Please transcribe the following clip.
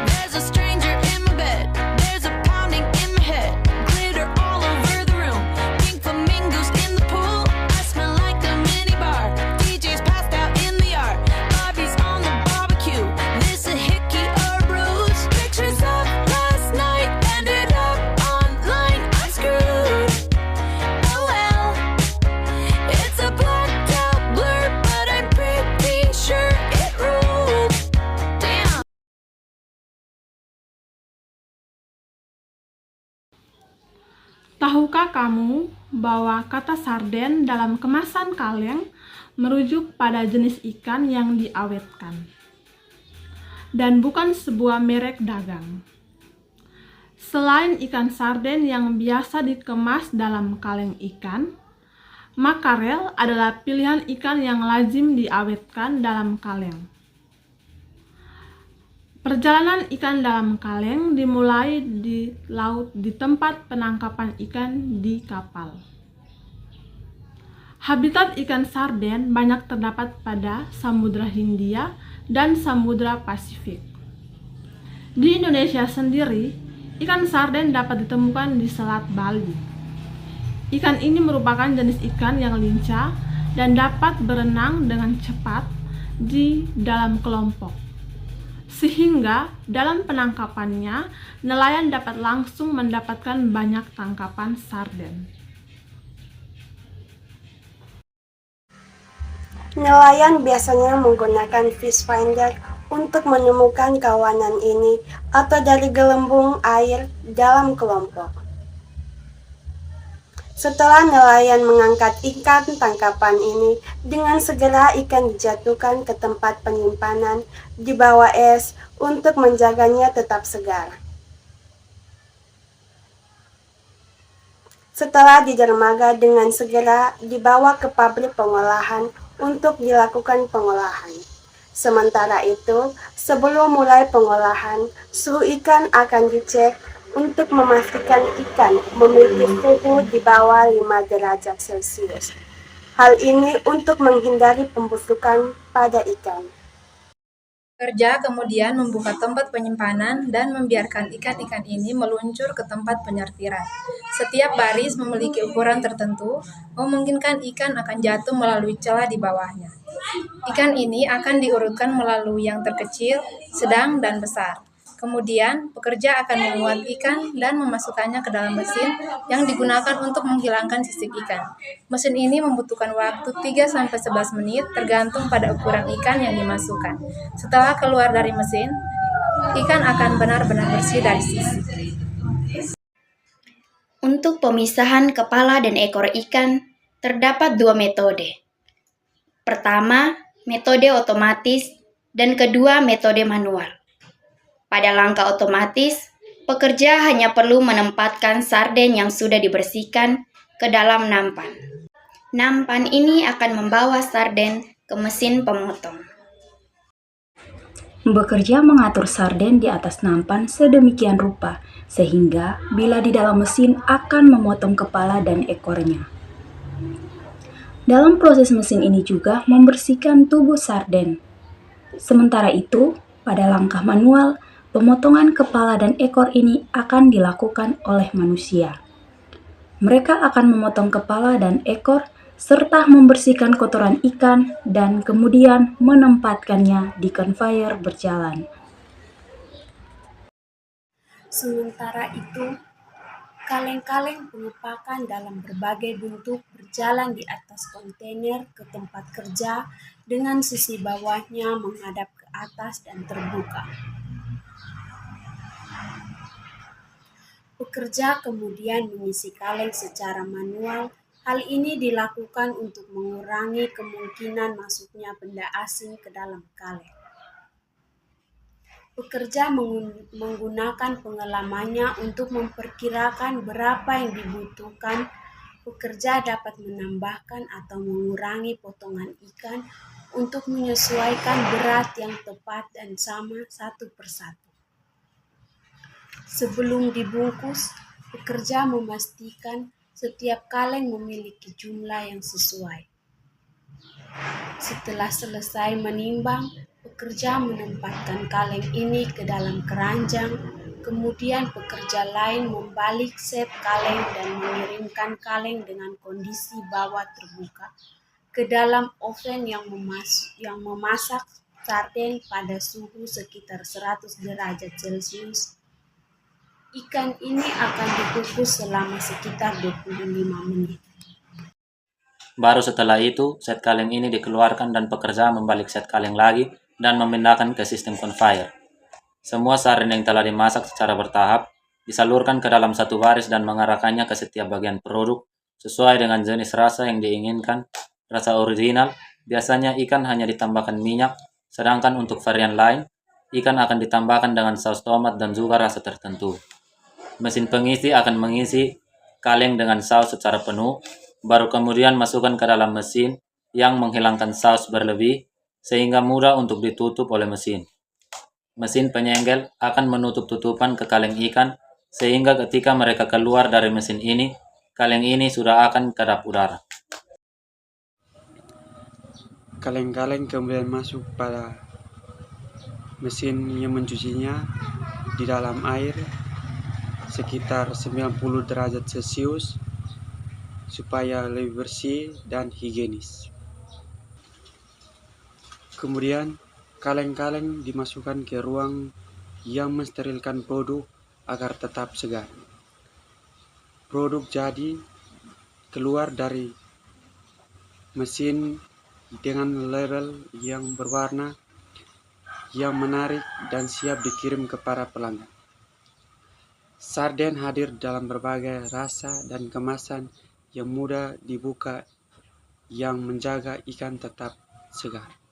There's a stranger in my bed. There's a pounding in my head. Glitter all over the room. Pink flamingos in the pool. I smell like a mini bar. DJ's passed out in the yard. Bobby's on the barbecue. This a hickey or a bruise. Pictures of last night ended up online. I'm screwed. Oh well. It's a blacked out blur, but I'm pretty sure it ruled. Damn. Tahukah kamu bahwa kata sarden dalam kemasan kaleng merujuk pada jenis ikan yang diawetkan dan bukan sebuah merek dagang? Selain ikan sarden yang biasa dikemas dalam kaleng ikan, makarel adalah pilihan ikan yang lazim diawetkan dalam kaleng. Perjalanan ikan dalam kaleng dimulai di laut di tempat penangkapan ikan di kapal. Habitat ikan sarden banyak terdapat pada Samudra Hindia dan Samudra Pasifik. Di Indonesia sendiri, ikan sarden dapat ditemukan di Selat Bali. Ikan ini merupakan jenis ikan yang lincah dan dapat berenang dengan cepat di dalam kelompok. Sehingga dalam penangkapannya, nelayan dapat langsung mendapatkan banyak tangkapan sarden. Nelayan biasanya menggunakan fish finder untuk menemukan kawanan ini atau dari gelembung air dalam kelompok. Setelah nelayan mengangkat ikan tangkapan ini, dengan segera ikan dijatuhkan ke tempat penyimpanan di bawah es untuk menjaganya tetap segar. Setelah didermaga, dengan segera dibawa ke pabrik pengolahan untuk dilakukan pengolahan. Sementara itu, sebelum mulai pengolahan, suhu ikan akan dicek untuk memastikan ikan memiliki suhu di bawah 5 derajat Celcius. Hal ini untuk menghindari pembusukan pada ikan. Pekerja kemudian membuka tempat penyimpanan dan membiarkan ikan-ikan ini meluncur ke tempat penyortiran. Setiap baris memiliki ukuran tertentu, memungkinkan ikan akan jatuh melalui celah di bawahnya. Ikan ini akan diurutkan melalui yang terkecil, sedang, dan besar. Kemudian, pekerja akan memuat ikan dan memasukkannya ke dalam mesin yang digunakan untuk menghilangkan sisik ikan. Mesin ini membutuhkan waktu 3-11 menit tergantung pada ukuran ikan yang dimasukkan. Setelah keluar dari mesin, ikan akan benar-benar bersih dari sisik. Untuk pemisahan kepala dan ekor ikan, terdapat 2 metode. Pertama, metode otomatis, dan kedua, metode manual. Pada langkah otomatis, pekerja hanya perlu menempatkan sarden yang sudah dibersihkan ke dalam nampan. Nampan ini akan membawa sarden ke mesin pemotong. Bekerja mengatur sarden di atas nampan sedemikian rupa, sehingga bila di dalam mesin akan memotong kepala dan ekornya. Dalam proses mesin ini juga membersihkan tubuh sarden. Sementara itu, pada langkah manual, pemotongan kepala dan ekor ini akan dilakukan oleh manusia. Mereka akan memotong kepala dan ekor serta membersihkan kotoran ikan dan kemudian menempatkannya di konveyor berjalan. Sementara itu, kaleng-kaleng pengepakan dalam berbagai bentuk berjalan di atas kontainer ke tempat kerja dengan sisi bawahnya menghadap ke atas dan terbuka. Pekerja kemudian mengisi kaleng secara manual. Hal ini dilakukan untuk mengurangi kemungkinan masuknya benda asing ke dalam kaleng. Pekerja menggunakan pengalamannya untuk memperkirakan berapa yang dibutuhkan. Pekerja dapat menambahkan atau mengurangi potongan ikan untuk menyesuaikan berat yang tepat dan sama satu persatu. Sebelum dibungkus, pekerja memastikan setiap kaleng memiliki jumlah yang sesuai. Setelah selesai menimbang, pekerja menempatkan kaleng ini ke dalam keranjang, kemudian pekerja lain membalik set kaleng dan mengirimkan kaleng dengan kondisi bawah terbuka ke dalam oven yang memasak sarden pada suhu sekitar 100 derajat Celcius. Ikan ini akan dikukus selama sekitar 25 menit. Baru setelah itu, set kaleng ini dikeluarkan dan pekerja membalik set kaleng lagi dan memindahkan ke sistem conveyor. Semua sarden yang telah dimasak secara bertahap disalurkan ke dalam satu baris dan mengarahkannya ke setiap bagian produk sesuai dengan jenis rasa yang diinginkan. Rasa original, biasanya ikan hanya ditambahkan minyak, sedangkan untuk varian lain, ikan akan ditambahkan dengan saus tomat dan juga rasa tertentu. Mesin pengisi akan mengisi kaleng dengan saus secara penuh, baru kemudian masukkan ke dalam mesin yang menghilangkan saus berlebih sehingga mudah untuk ditutup oleh mesin. Mesin penyenggel akan menutup tutupan ke kaleng ikan sehingga ketika mereka keluar dari mesin ini, kaleng ini sudah akan kedap udara. Kaleng-kaleng kemudian masuk pada mesin yang mencucinya di dalam air sekitar 90 derajat Celcius supaya lebih bersih dan higienis. Kemudian kaleng-kaleng dimasukkan ke ruang yang mensterilkan produk agar tetap segar. Produk jadi keluar dari mesin dengan label yang berwarna yang menarik dan siap dikirim ke para pelanggan. Sarden hadir dalam berbagai rasa dan kemasan yang mudah dibuka yang menjaga ikan tetap segar.